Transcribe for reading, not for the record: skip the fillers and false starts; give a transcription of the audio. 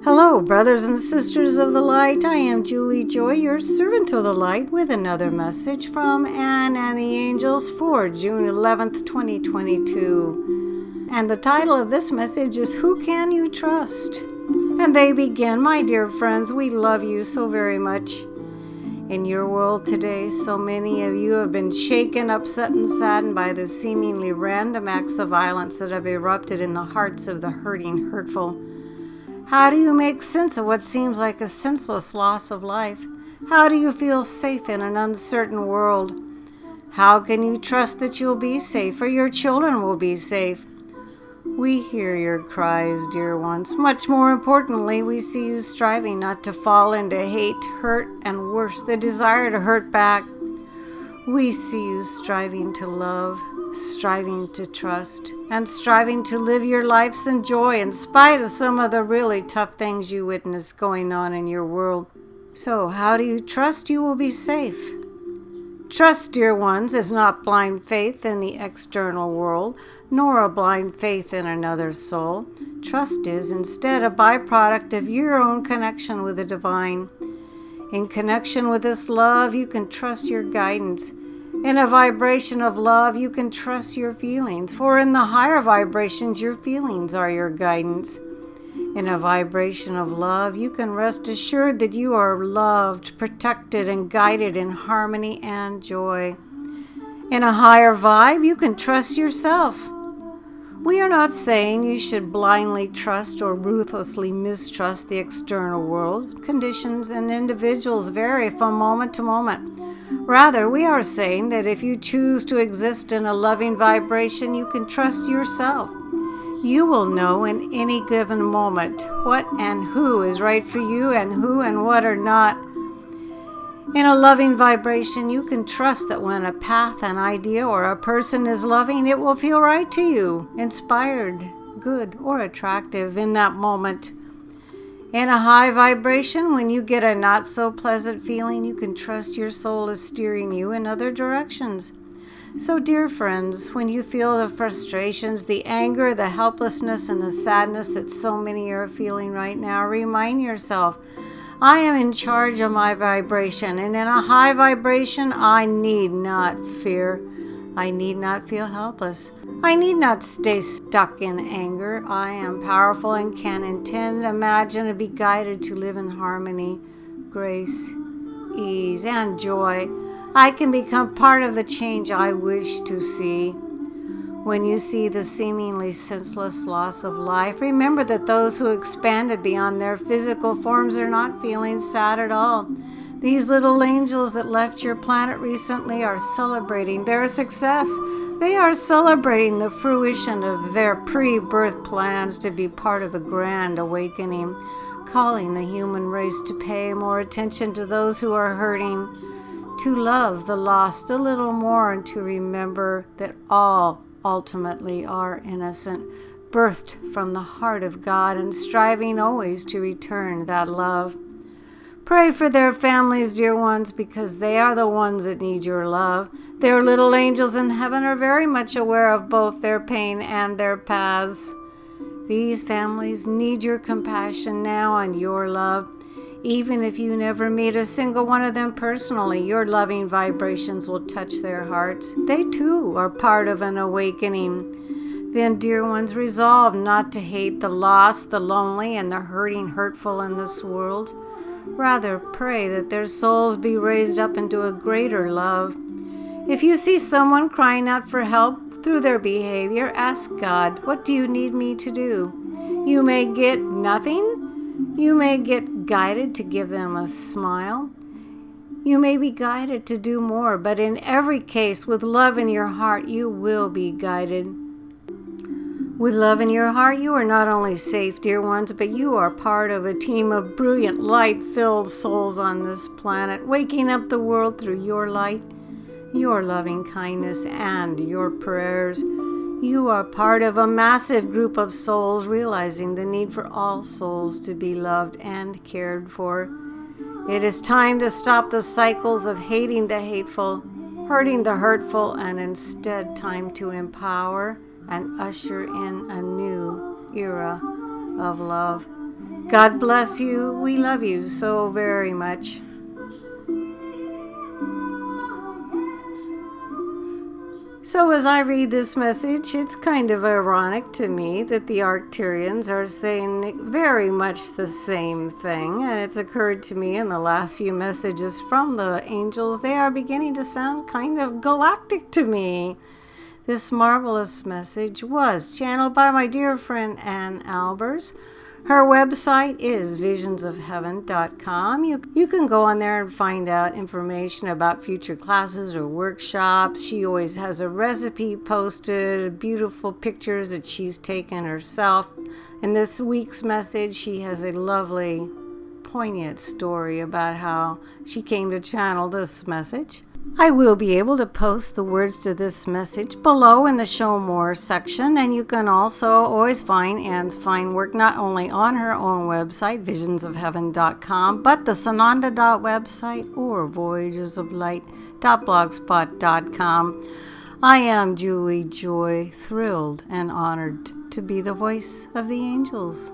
Hello, brothers and sisters of the light. I am Julie Joy, your servant of the light, with another message from Anne and the Angels for June 11th, 2022. And the title of this message is Who Can You Trust? And they begin, my dear friends, we love you so very much. In your world today, so many of you have been shaken, upset, and saddened by the seemingly random acts of violence that have erupted in the hearts of the hurting, hurtful. How do you make sense of what seems like a senseless loss of life? How do you feel safe in an uncertain world? How can you trust that you'll be safe or your children will be safe? We hear your cries, dear ones. Much more importantly, we see you striving not to fall into hate, hurt, and worse, the desire to hurt back. We see you striving to love, striving to trust, and striving to live your lives in joy in spite of some of the really tough things you witness going on in your world. So how do you trust you will be safe? Trust, dear ones, is not blind faith in the external world, nor a blind faith in another soul. Trust is instead a byproduct of your own connection with the divine. In connection with this love, you can trust your guidance. In a vibration of love, you can trust your feelings, for in the higher vibrations, your feelings are your guidance. In a vibration of love, you can rest assured that you are loved, protected, and guided in harmony and joy. In a higher vibe, you can trust yourself. We are not saying you should blindly trust or ruthlessly mistrust the external world. Conditions and individuals vary from moment to moment. Rather, we are saying that if you choose to exist in a loving vibration, you can trust yourself. You will know in any given moment what and who is right for you and who and what are not. In a loving vibration, you can trust that when a path, an idea, or a person is loving, it will feel right to you, inspired, good, or attractive in that moment. In a high vibration, when you get a not-so-pleasant feeling, you can trust your soul is steering you in other directions. So, dear friends, when you feel the frustrations, the anger, the helplessness, and the sadness that so many are feeling right now, remind yourself, I am in charge of my vibration, and in a high vibration, I need not fear. I need not feel helpless. I need not stay stuck in anger. I am powerful and can intend, imagine, and be guided to live in harmony, grace, ease, and joy. I can become part of the change I wish to see. When you see the seemingly senseless loss of life, remember that those who expanded beyond their physical forms are not feeling sad at all. These little angels that left your planet recently are celebrating their success. They are celebrating the fruition of their pre-birth plans to be part of a grand awakening, calling the human race to pay more attention to those who are hurting, to love the lost a little more, and to remember that all ultimately are innocent, birthed from the heart of God and striving always to return that love. Pray for their families, dear ones, because they are the ones that need your love. Their little angels in heaven are very much aware of both their pain and their paths. These families need your compassion now and your love. Even if you never meet a single one of them personally, your loving vibrations will touch their hearts. They too are part of an awakening. Then, dear ones, resolve not to hate the lost, the lonely, and the hurting, hurtful in this world. Rather, pray that their souls be raised up into a greater love. If you see someone crying out for help through their behavior, ask God, what do you need me to do? You may get nothing. You may get guided to give them a smile. You may be guided to do more, but in every case, with love in your heart, you will be guided. With love in your heart, you are not only safe, dear ones, but you are part of a team of brilliant, light-filled souls on this planet, waking up the world through your light, your loving kindness, and your prayers. You are part of a massive group of souls realizing the need for all souls to be loved and cared for. It is time to stop the cycles of hating the hateful, hurting the hurtful, and instead time to empower and usher in a new era of love. God bless you. We love you so very much. So as I read this message, it's kind of ironic to me that the Arcturians are saying very much the same thing, and it's occurred to me in the last few messages from the angels, they are beginning to sound kind of galactic to me. This marvelous message was channeled by my dear friend Ann Albers. Her website is visionsofheaven.com. You can go on there and find out information about future classes or workshops. She always has a recipe posted, beautiful pictures that she's taken herself. In this week's message, she has a lovely, poignant story about how she came to channel this message. I will be able to post the words to this message below in the Show More section, and you can also always find Anne's fine work not only on her own website, visionsofheaven.com, but the Sananda website or voyagesoflight.blogspot.com. I am Julie Joy, thrilled and honored to be the voice of the angels.